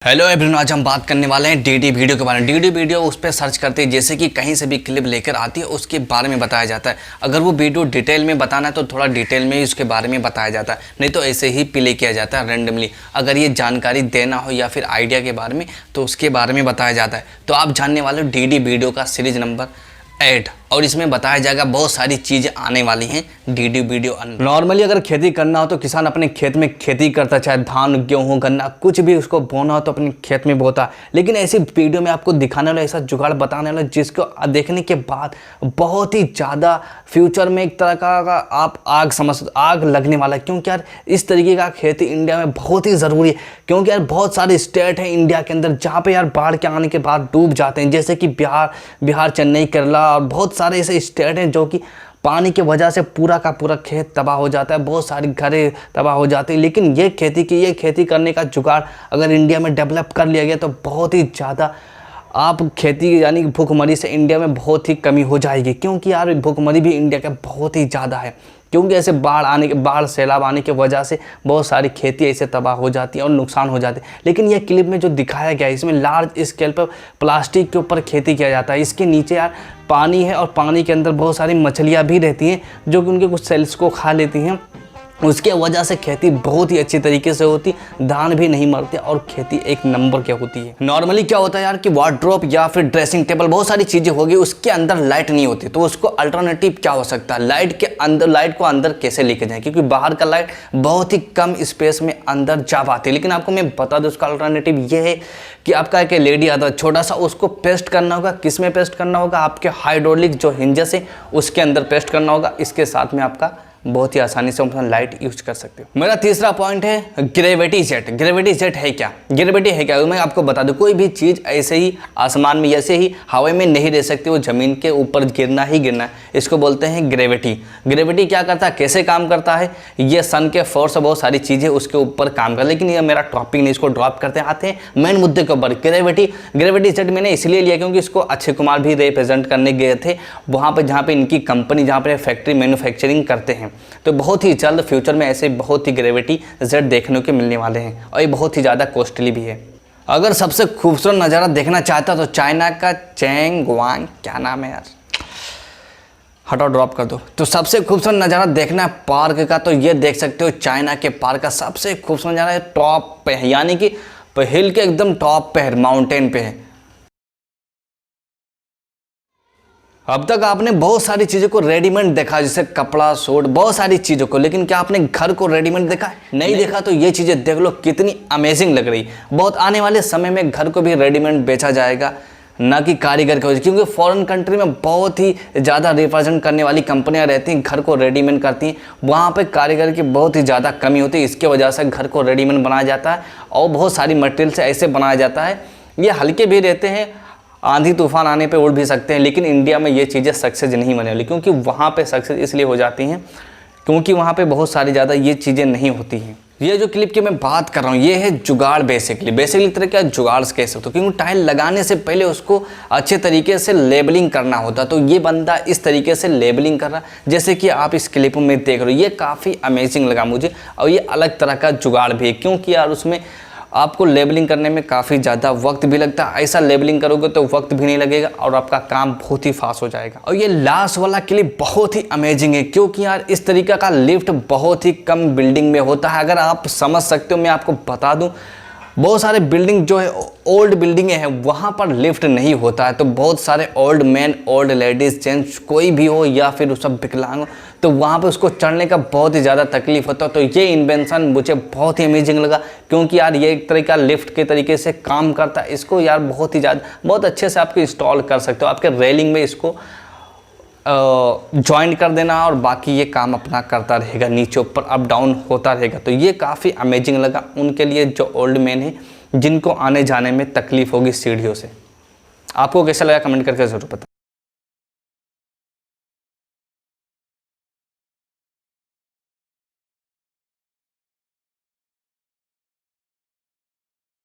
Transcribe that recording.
Hello everyone, आज हम बात करने वाले हैं डीडी वीडियो के बारे में। डीडी वीडियो उस पर सर्च करते हैं, जैसे कि कहीं से भी क्लिप लेकर आती है उसके बारे में बताया जाता है। अगर वो वीडियो डिटेल में बताना है तो थोड़ा डिटेल में ही उसके बारे में बताया जाता है, नहीं तो ऐसे ही प्ले किया जाता है रैंडमली। अगर ये जानकारी देना हो या फिर आइडिया के बारे में तो उसके बारे में बताया जाता है। तो आप जानने वाले हो डीडी वीडियो का सीरीज नंबर 8, और इसमें बताया जाएगा बहुत सारी चीज़ें आने वाली हैं डीडी वीडियो। नॉर्मली अगर खेती करना हो तो किसान अपने खेत में खेती करता, चाहे धान गेहूँ गन्ना कुछ भी उसको बोना हो तो अपने खेत में बोता। लेकिन ऐसी वीडियो में आपको दिखाने वाला ऐसा जुगाड़ बताने वाला जिसको देखने के बाद बहुत ही ज़्यादा फ्यूचर में एक तरह का आप आग लगने वाला है। क्योंकि यार इस तरीके का खेती इंडिया में बहुत ही ज़रूरी है। क्योंकि यार बहुत सारे स्टेट हैं इंडिया के अंदर जहाँ पे यार बाढ़ के आने के बाद डूब जाते हैं, जैसे कि बिहार, चेन्नई, केरला और बहुत सारे ऐसे स्टेट हैं जो कि पानी की वजह से पूरा का पूरा खेत तबाह हो जाता है, बहुत सारी घरें तबाह हो जाती हैं। लेकिन ये खेती करने का जुगाड़ अगर इंडिया में डेवलप कर लिया गया तो बहुत ही ज़्यादा आप खेती यानी भूखमरी से इंडिया में बहुत ही कमी हो जाएगी। क्योंकि यार भूखमरी भी इंडिया का बहुत ही ज़्यादा है। क्योंकि ऐसे बाढ़ सैलाब आने की वजह से बहुत सारी खेती ऐसे तबाह हो जाती है और नुकसान हो जाते हैं। लेकिन ये क्लिप में जो दिखाया गया है इसमें लार्ज स्केल पर प्लास्टिक के ऊपर खेती किया जाता है। इसके नीचे यार पानी है और पानी के अंदर बहुत सारी मछलियाँ भी रहती हैं जो कि उनके कुछ सेल्स को खा लेती हैं। उसके वजह से खेती बहुत ही अच्छी तरीके से होती, धान भी नहीं मरते और खेती एक नंबर की होती है। नॉर्मली क्या होता है यार कि वार्डरोब या फिर ड्रेसिंग टेबल बहुत सारी चीज़ें होगी, उसके अंदर लाइट नहीं होती, तो उसको अल्टरनेटिव क्या हो सकता है, लाइट को अंदर कैसे लेके जाए। क्योंकि बाहर का लाइट बहुत ही कम स्पेस में अंदर जा पाती है। लेकिन आपको मैं बता दूँ उसका अल्टरनेटिव ये है कि आपका एक LED आता है छोटा सा, उसको पेस्ट करना होगा। किस में पेस्ट करना होगा? आपके हाइड्रोलिक जो हिंजेस है उसके अंदर पेस्ट करना होगा। इसके साथ में आपका बहुत ही आसानी से अपना लाइट यूज कर सकते हो। मेरा तीसरा पॉइंट है ग्रेविटी जेट। ग्रेविटी जेट है क्या? ग्रेविटी है क्या मैं आपको बता दूं। कोई भी चीज़ ऐसे ही आसमान में ऐसे ही हवा में नहीं रह सकती, वो ज़मीन के ऊपर गिरना ही गिरना है। इसको बोलते हैं ग्रेविटी। ग्रेविटी क्या करता है, कैसे काम करता है? ये सन के फोर्स बहुत सारी चीज़ें उसके ऊपर काम कर, लेकिन ये मेरा टॉपिक नहीं, इसको ड्रॉप करते आते हैं मेन मुद्दे के ऊपर। ग्रेविटी जेट मैंने इसलिए लिया क्योंकि इसको अक्षय कुमार भी रिप्रेजेंट करने गए थे वहाँ पर, जहाँ पर इनकी कंपनी, जहाँ पर फैक्ट्री मैन्युफैक्चरिंग करते हैं। तो बहुत ही जल्द फ्यूचर में ऐसे बहुत ही ग्रेविटी जेट देखने को मिलने वाले हैं और ये बहुत ही ज़्यादा कॉस्टली भी है। अगर सबसे खूबसूरत नज़ारा देखना चाहता तो चाइना का चैंगवांग, क्या नाम है यार, हटाओ ड्रॉप कर दो। तो सबसे खूबसूरत नज़ारा देखना है पार्क का तो ये देख सकते हो। चाइना के पार्क का सबसे खूबसूरत नज़ारा है टॉप पे है, यानी कि हिल के एकदम टॉप पे है, माउंटेन पे है। अब तक आपने बहुत सारी चीज़ों को रेडीमेड देखा, जैसे कपड़ा, सूट, बहुत सारी चीज़ों को, लेकिन क्या आपने घर को रेडीमेड देखा? नहीं देखा तो ये चीज़ें देख लो, कितनी अमेजिंग लग रही। बहुत आने वाले समय में घर को भी रेडीमेड बेचा जाएगा, ना कि कारीगर की वजह, क्योंकि फॉरेन कंट्री में बहुत ही ज़्यादा रिप्रेजेंट करने वाली कंपनियां रहती हैं, घर को रेडीमेड करती हैं। वहाँ पे कारीगर की बहुत ही ज़्यादा कमी होती है, इसके वजह से घर को रेडीमेड बनाया जाता है और बहुत सारी मटेरियल से ऐसे बनाया जाता है। ये हल्के भी रहते हैं, आंधी तूफान आने पे उड़ भी सकते हैं। लेकिन इंडिया में ये चीज़ें सक्सेस नहीं होने वाली, क्योंकि वहाँ पे सक्सेस इसलिए हो जाती हैं क्योंकि वहाँ पे बहुत सारी ज़्यादा ये चीज़ें नहीं होती हैं। ये जो क्लिप की मैं बात कर रहा हूँ ये है जुगाड़। बेसिकली तरह का जुगाड़ कह सकते हो, क्योंकि टाइल लगाने से पहले उसको अच्छे तरीके से लेबलिंग करना होता। तो ये बंदा इस तरीके से लेबलिंग कर रहा, जैसे कि आप इस क्लिप में देख रहे हो। ये काफ़ी अमेजिंग लगा मुझे और ये अलग तरह का जुगाड़ भी है, क्योंकि यार उसमें आपको लेबलिंग करने में काफ़ी ज़्यादा वक्त भी लगता है। ऐसा लेबलिंग करोगे तो वक्त भी नहीं लगेगा और आपका काम बहुत ही फास्ट हो जाएगा। और ये लास्ट वाला क्लिप बहुत ही अमेजिंग है, क्योंकि यार इस तरीका का लिफ्ट बहुत ही कम बिल्डिंग में होता है। अगर आप समझ सकते हो, मैं आपको बता दूं, बहुत सारे बिल्डिंग जो है ओल्ड बिल्डिंगें हैं वहाँ पर लिफ्ट नहीं होता है। तो बहुत सारे old man, old ladies, gents कोई भी हो या फिर सब विकलांग हो, तो वहाँ पे उसको चढ़ने का बहुत ही ज़्यादा तकलीफ होता है। तो ये इन्वेंशन मुझे बहुत ही अमेजिंग लगा, क्योंकि यार ये एक तरह का लिफ्ट के तरीके से काम करता है। इसको यार बहुत अच्छे से आपको इंस्टॉल कर सकते हो, आपके रेलिंग में इसको ज्वाइन कर देना और बाकी ये काम अपना करता रहेगा, नीचे ऊपर अप डाउन होता रहेगा। तो ये काफ़ी अमेजिंग लगा उनके लिए जो ओल्ड मैन है, जिनको आने जाने में तकलीफ होगी सीढ़ियों से। आपको कैसा लगा कमेंट करके ज़रूर बताएं।